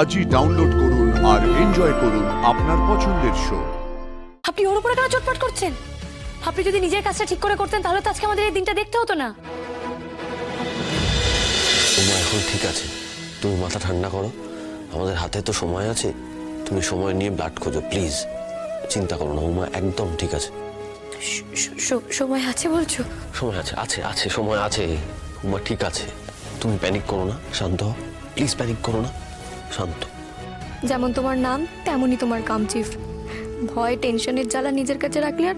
আজই ডাউনলোড করুন আর এনজয় করুন আপনার পছন্দের শো। আপনি ওর উপরে কেন চটপট করছেন? আপনি যদি নিজের কাজটা ঠিক করে করতেন তাহলে তো আজকে আমাদের এই দিনটা দেখতে হতো না। উমা এখন ঠিক আছে, তুমি মাথা ঠান্ডা করো, আমাদের হাতে তো সময় আছে। তুমি সময় নিয়ে ব্লাড খোঁজো প্লিজ, চিন্তা করো না। উমা একদম ঠিক আছে। সময় আছে বলছো? সময় আছে, আছে আছে সময় আছে। উমা ঠিক আছে, তুমি প্যানিক করো না, শান্ত হও প্লিজ। প্যানিক করো না, শান্ত। যেমন তোমার নাম তেমনই তোমার কাম, চিফ। ভয় টেনশনের জ্বালা নিজের কাছে রাখলে আর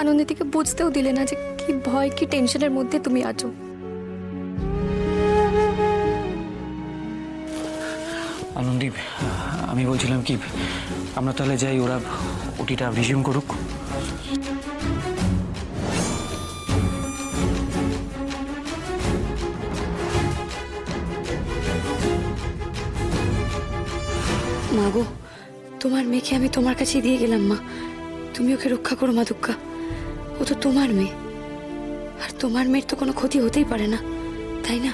আনন্দিতিকে বুঝতেও দিলে না যে কি ভয় কি টেনশনের মধ্যে তুমি আছো। আনন্দীপ, আমি বলছিলাম কি আমরা তাহলে যাই, ওরা ওটিটা রিজিউম করুক। মা গো, তোমার মেয়েকে আমি তোমার কাছে দিয়ে গেলাম মা, তুমি ওকে রক্ষা করো মা দুর্গা। ও তো তোমার মেয়ে, আর তোমার মেয়ের তো কোনো ক্ষতি হতেই পারে না, তাই না?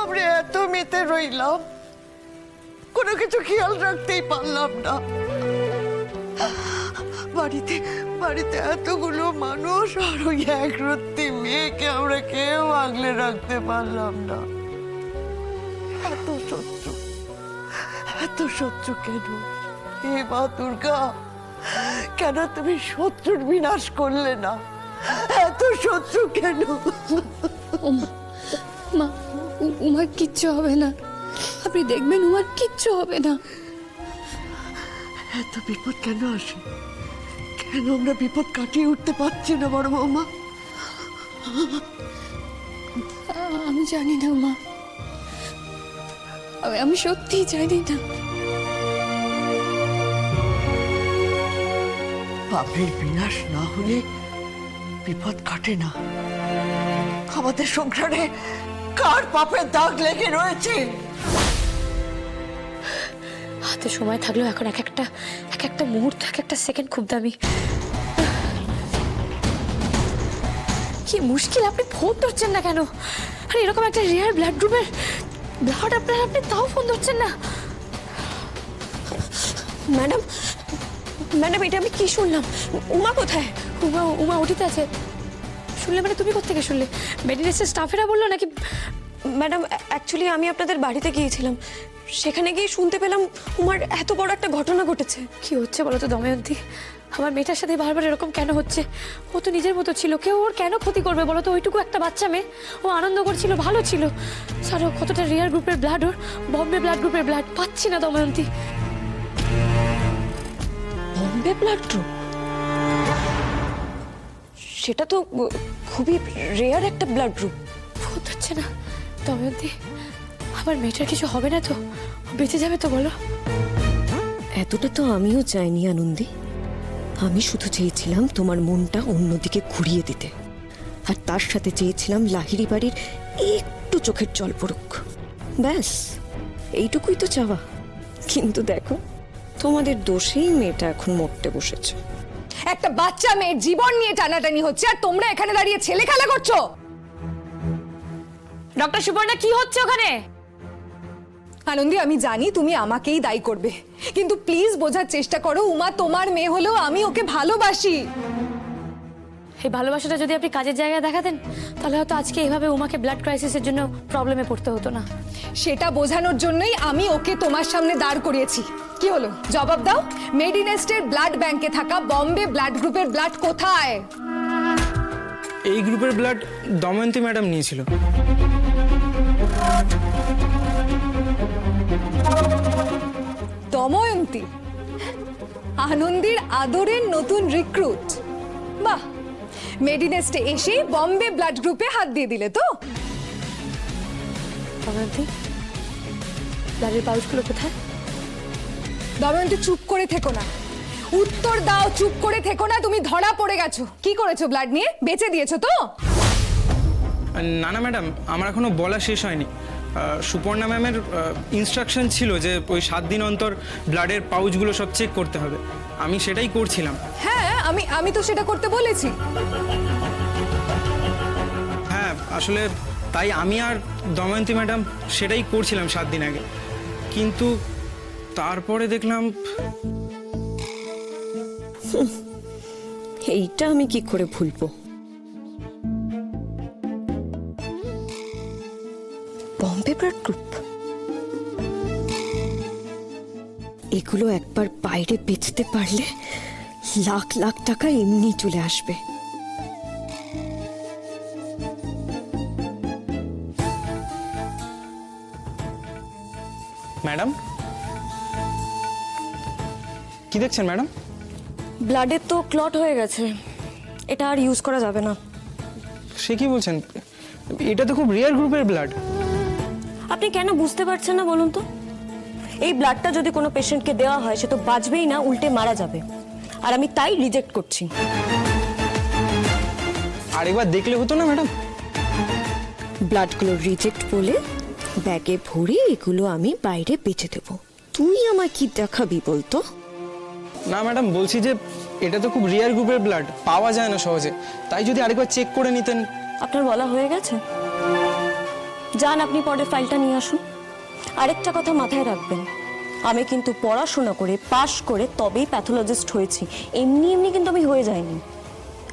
আমরা এত মেতে রইলাম, কোনো কিছু খেয়াল রাখতেই পারলাম না। বাড়িতে এতগুলো মানুষ আর ওই এক রত্তি মেয়েকে আমরা কেউ আগলে রাখতে পারলাম না। এত শত্রু কেন? হে মা দুর্গা, কেন তুমি শত্রুর বিনাশ করলে না? এত শত্রু কেন? মা, উমার কিচ্ছু হবে না, আপনি দেখবেন উমার কিচ্ছু হবে না। এত বিপদ কেন আসে? কেন আমরা বিপদ কাটিয়ে উঠতে পারছি না বড় বৌমা? আমি জানি না মা, আমি সত্যিই জানি না। পাপের বিনাশ না হলে বিপদ কাটে না। আমাদের সংসারে কার পাপের দাগ লেগে রয়েছে? হাতে সময় থাকলেও এখন এক একটা মুহূর্ত, এক একটা সেকেন্ড খুব দামি। কি মুশকিল, আপনি ফোন ধরছেন না কেন? আরে এরকম একটা রেয়ার ব্লাড গ্রুপের ব্লাড আপনি তাও ফোন ধরছেন না? ম্যাডাম এটা আমি কি শুনলাম? উমা কোথায়? উমা ওটিতে আছে। শুনলে মানে তুমি কোত্থেকে শুনলে? মেডিনেসের স্টাফেরা বললো নাকি? ম্যাডাম অ্যাকচুয়ালি আমি আপনাদের বাড়িতে গিয়েছিলাম, সেখানে গিয়ে শুনতে পেলাম উমার এত বড় একটা ঘটনা ঘটেছে। কি হচ্ছে বলো তো দময়ন্তী? আমার মেয়েটার সাথে বারবার এরকম কেন হচ্ছে? ও তো নিজের মতো ছিল, কেউ ওর কেন ক্ষতি করবে বলো তো? ওইটুকু একটা বাচ্চা মেয়ে, ও আনন্দ করছিল, ভালো ছিল। স্যার ও কতটা রেয়ার গ্রুপের ব্লাড, ওর বম্বে ব্লাড গ্রুপের ব্লাড পাচ্ছি না দময়ন্তী। Bombay blood group? সেটা তো খুবই রেয়ার একটা ব্লাড গ্রুপ। ফোন হচ্ছে না দময়ন্তী, আমার মেয়েটার কিছু হবে না তো? ও বেঁচে যাবে তো বলো? এতটা তো আমিও চাইনি আনন্দী। আমি শুধু চেয়েছিলাম তোমার মনটা অন্যদিকে ঘুরিয়ে দিতে, আর তার সাথে চেয়েছিলাম লাহিড়ী বাড়ির একটু চোখের জল পড়ুক। ব্যাস এইটুকুই তো চাওয়া। কিন্তু দেখো, তোমাদের দোষেই মেয়েটা এখন মরতে বসেছে। একটা বাচ্চা মেয়ের জীবন নিয়ে টানাটানি হচ্ছে, আর তোমরা এখানে দাঁড়িয়ে ছেলে খেলা করছো। ডক্টর সুবর্ণা, কি হচ্ছে ওখানে? আনন্দী, আমি জানি তুমি আমাকেই দায়ী করবে, কিন্তু প্লিজ বোঝার চেষ্টা করো, উমা তোমার মেয়ে হলেও আমি ওকে ভালোবাসি। এই ভালোবাসাটা যদি আপনি কাজের জায়গায় দেখাতেন তাহলে হয়তো আজকে এইভাবে উমাকে ব্লাড ক্রাইসিসের জন্য প্রবলেমে পড়তে হতো না। সেটা বোঝানোর জন্যই আমি ওকে তোমার সামনে দাঁড় করিয়েছি। কি হলো, জবাব দাও। মেডিনেস্টের ব্লাড ব্যাংকে থাকা বম্বে ব্লাড গ্রুপের ব্লাড কোথায়? এই গ্রুপের ব্লাড দময়ন্তী ম্যাডাম নিয়েছিল। দময়ন্তী, আনন্দীর আদরের নতুন রিক্রুট। বাহ, মেডিনেস্টে এসে বম্বে ব্লাড গ্রুপে হাত দিয়ে দিলে তো? দময়ন্তী, ব্লাডের পাউচগুলো কোথায়? দময়ন্তী, চুপ করে থেকো না, উত্তর দাও। চুপ করে থেকো না, তুমি ধরা পড়ে গেছো। কি করেছো ব্লাড নিয়ে? বেচে দিয়েছো তো? না না ম্যাডাম, আমার এখনো বলা শেষ হয়নি। সুপর্ণা ম্যামের ইনস্ট্রাকশন ছিল যে ওই 7 দিন অন্তর ব্লাডের পাউচগুলো সব চেক করতে হবে। আমি সেটাই করছিলাম। হ্যাঁ, আমি তো সেটা করতে বলেছি। হ্যাঁ, আসলে তাই আমি আর দময়ন্তী ম্যাডাম সেটাই করছিলাম 7 দিন আগে। কিন্তু তারপরে দেখলাম এইটা আমি কি করে ভুলবো? বম্বে ব্লাড গ্রুপ, এগুলো একবার বাইরে বেচতে পারলে লাখ লাখ টাকা এমনি চলে আসবে। ম্যাডাম, কি দেখছেন ম্যাডাম? ব্লাডের তো ক্লট হয়ে গেছে, এটা আর ইউজ করা যাবে না। সে কি বলছেন? এটা তো খুব রেয়ার গ্রুপের ব্লাড। আপনি কেন বুঝতে পারছেন না বলুন তো? এই ব্লাডটা যদি কোনো পেশেন্টকে দেওয়া হয় সে তো বাঁচবেই না, উল্টে মারা যাবে। আর আমি তাই রিজেক্ট করছি। আরেকবার দেখলে হতো না ম্যাডাম? ব্লাডগুলো রিজেক্ট বলে ব্যাগে ভরে এগুলো আমি বাইরে বেচে দেবো। তুই আমায় কি দেখাবি বলতো? না ম্যাডাম, বলছি যে এটা তো খুব রেয়ার গ্রুপের ব্লাড, পাওয়া যায় না সহজে। তাই যদি আরেকবার চেক করে নিতেন। আপনার বলা হয়ে গেছে? যান, আপনি পরে ফাইলটা নিয়ে আসুন। আরেকটা কথা মাথায় রাখবেন, আমি কিন্তু পড়াশোনা করে পাশ করে তবেই প্যাথোলজিস্ট হয়েছি, এমনি এমনি কিন্তু আমি হয়ে যাইনি।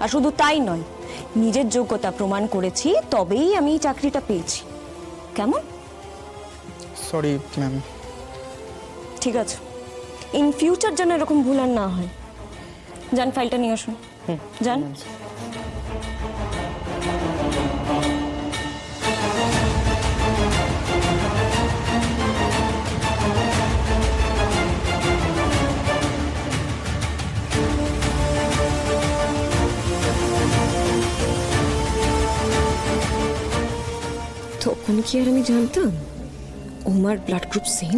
আর শুধু তাই নয়, নিজের যোগ্যতা প্রমাণ করেছি তবেই আমি এই চাকরিটা পেয়েছি। কেমন? Sorry ma'am. ঠিক আছে, ইন ফিউচার যেন এরকম ভুল আর না হয়। যান, ফাইলটা নিয়ে আসুন। যান। তখন কি আর আমি জানতাম ওমার ব্লাড গ্রুপ সেম?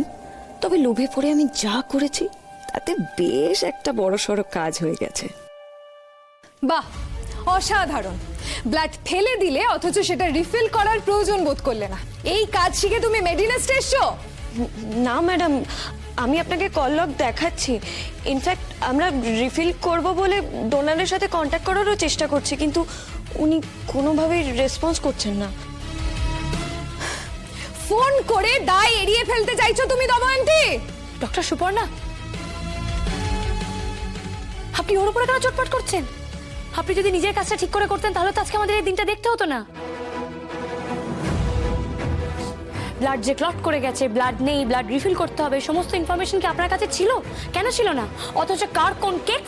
তবে লোভে পড়ে আমি যা করেছি তাতে বেশ একটা বড়সড় কাজ হয়ে গেছে। বাহ, অসাধারণ। ব্লাড ফেলে দিলে অথচ সেটা রিফিল করার প্রয়োজন বোধ করলে না। এই কাজ শিখে তুমি মেডিনেস্টে এসছো? না ম্যাডাম, আমি আপনাকে কল লগ দেখাচ্ছি। ইনফ্যাক্ট আমরা রিফিল করব বলে ডোনারের সাথে কন্ট্যাক্ট করারও চেষ্টা করছি, কিন্তু উনি কোনোভাবেই রেসপন্স করছেন না। ফোন করে দায় এড়িয়ে ফেলতে চাইছো তুমি দময়ন্তী? ডক্টর সুপর্ণা, আপনি ওর উপরে কেন চটপট করছেন? আপনি যদি নিজের কাজটা ঠিক করে করতেন তাহলে তো আজকে আমাদের এই দিনটা দেখতে হতো না। ব্লাড যে ক্লট করে গেছে, ব্লাড নেই, ব্লাড রিফিল করতে হবে, সমস্ত ইনফরমেশন কি আপনার কাছে ছিল? কেন ছিল না? অথচ কার কোন কেক